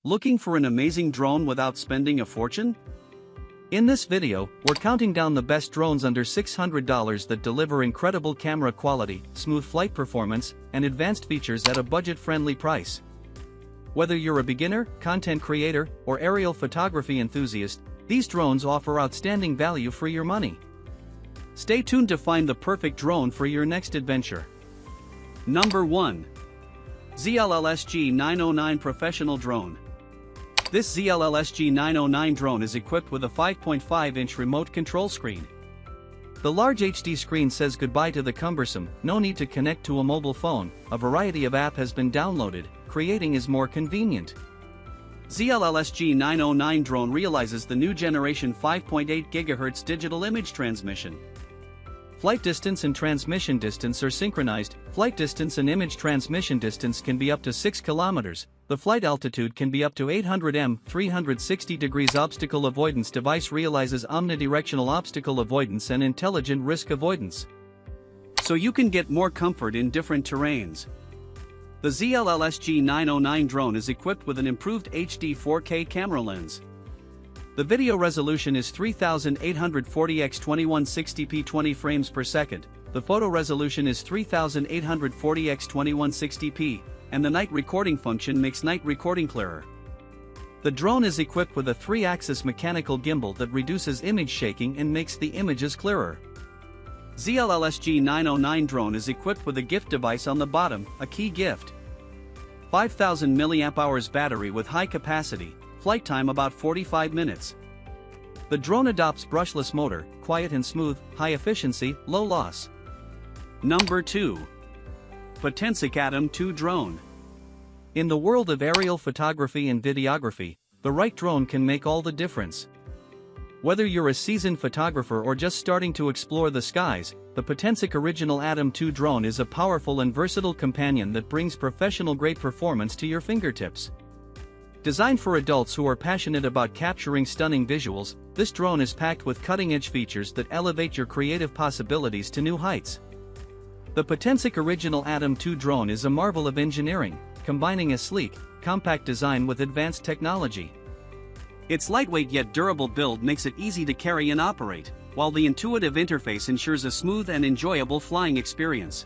Looking for an amazing drone without spending a fortune? In this video, we're counting down the best drones under $600 that deliver incredible camera quality, smooth flight performance, and advanced features at a budget-friendly price. Whether you're a beginner, content creator, or aerial photography enthusiast, these drones offer outstanding value for your money. Stay tuned to find the perfect drone for your next adventure. Number 1. ZLLSG 909 Professional Drone. This ZLLSG 909 drone is equipped with a 5.5-inch remote control screen. The large HD screen says goodbye to the cumbersome, no need to connect to a mobile phone. A variety of apps has been downloaded, creating is more convenient. ZLLSG 909 drone realizes the new generation 5.8 GHz digital image transmission. Flight distance and transmission distance are synchronized. Flight distance and image transmission distance can be up to 6 kilometers. The flight altitude can be up to 800 m. 360 degrees obstacle avoidance device realizes omnidirectional obstacle avoidance and intelligent risk avoidance, so you can get more comfort in different terrains. The ZLLSG 909 drone is equipped with an improved HD 4K camera lens. The video resolution is 3840 x 2160p 20 frames per second. The photo resolution is 3840 x 2160p, and the night recording function makes night recording clearer. The drone is equipped with a 3-axis mechanical gimbal that reduces image shaking and makes the images clearer. ZLLSG 909 drone is equipped with a gift device on the bottom, a key gift. 5000 mAh battery with high capacity, flight time about 45 minutes. The drone adopts brushless motor, quiet and smooth, high efficiency, low loss. Number 2. Potensic Atom 2 Drone. In the world of aerial photography and videography, the right drone can make all the difference. Whether you're a seasoned photographer or just starting to explore the skies, the Potensic Original Atom 2 drone is a powerful and versatile companion that brings professional-grade performance to your fingertips. Designed for adults who are passionate about capturing stunning visuals, this drone is packed with cutting-edge features that elevate your creative possibilities to new heights. The Potensic Original Atom 2 drone is a marvel of engineering, combining a sleek, compact design with advanced technology. Its lightweight yet durable build makes it easy to carry and operate, while the intuitive interface ensures a smooth and enjoyable flying experience.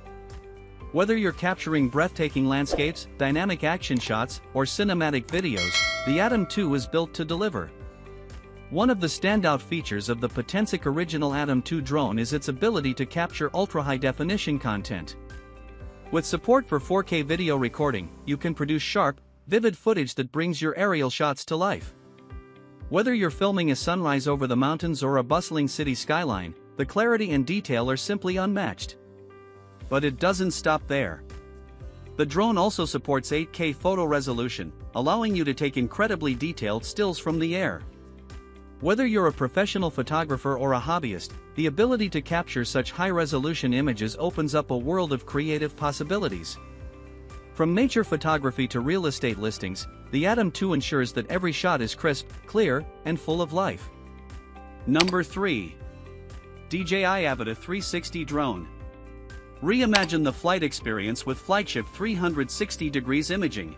Whether you're capturing breathtaking landscapes, dynamic action shots, or cinematic videos, the Atom 2 is built to deliver. One of the standout features of the Potensic Original Atom 2 drone is its ability to capture ultra-high-definition content. With support for 4K video recording, you can produce sharp, vivid footage that brings your aerial shots to life. Whether you're filming a sunrise over the mountains or a bustling city skyline, the clarity and detail are simply unmatched. But it doesn't stop there. The drone also supports 8K photo resolution, allowing you to take incredibly detailed stills from the air. Whether you're a professional photographer or a hobbyist, the ability to capture such high-resolution images opens up a world of creative possibilities. From nature photography to real estate listings, the Atom 2 ensures that every shot is crisp, clear, and full of life. Number 3. DJI Avata 360 Drone. Reimagine the flight experience with flagship 360 degrees imaging.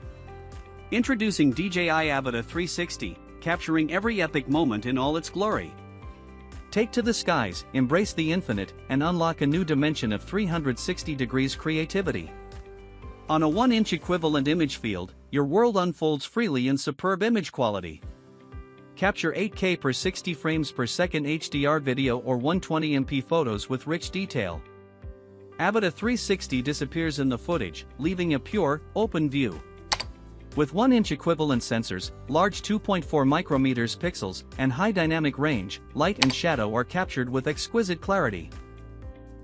Introducing DJI Avata 360, capturing every epic moment in all its glory. Take to the skies, embrace the infinite, and unlock a new dimension of 360 degrees creativity. On a 1-inch equivalent image field, your world unfolds freely in superb image quality. Capture 8K per 60 frames per second HDR video or 120MP photos with rich detail. Avata 360 disappears in the footage, leaving a pure, open view. With 1-inch equivalent sensors, large 2.4 micrometers pixels, and high dynamic range, light and shadow are captured with exquisite clarity.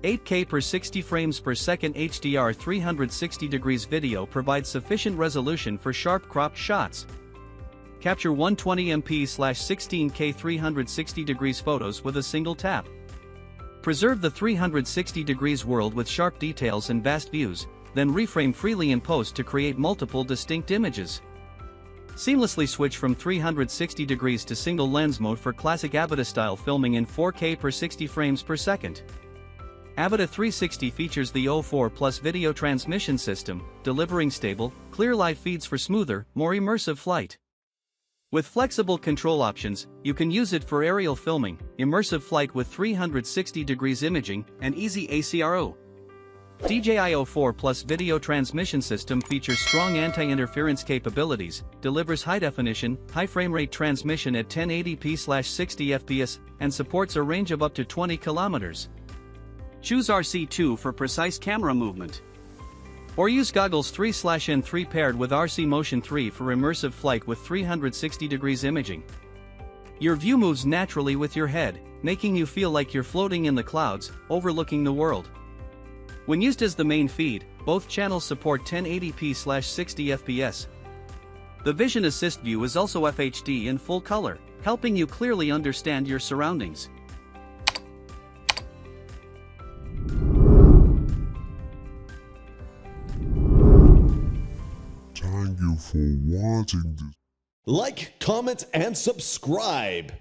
8K per 60 frames per second HDR 360 degrees video provides sufficient resolution for sharp cropped shots. Capture 120MP/16K 360 degrees photos with a single tap. Preserve the 360 degrees world with sharp details and vast views, then reframe freely in post to create multiple distinct images. Seamlessly switch from 360 degrees to single lens mode for classic Avata-style filming in 4K per 60 frames per second. Avata 360 features the O4 Plus video transmission system, delivering stable, clear live feeds for smoother, more immersive flight. With flexible control options, you can use it for aerial filming, immersive flight with 360 degrees imaging, and easy ACRO. DJI Avata Plus video transmission system features strong anti-interference capabilities, delivers high-definition, high-frame rate transmission at 1080p/60 fps, and supports a range of up to 20 kilometers. Choose RC2 for precise camera movement. Or use goggles 3/N3 paired with RC Motion 3 for immersive flight with 360 degrees imaging. Your view moves naturally with your head, making you feel like you're floating in the clouds, overlooking the world. When used as the main feed, both channels support 1080p/60 fps. The Vision Assist view is also FHD in full color, helping you clearly understand your surroundings. Thank you for watching this. Like, comment, and subscribe.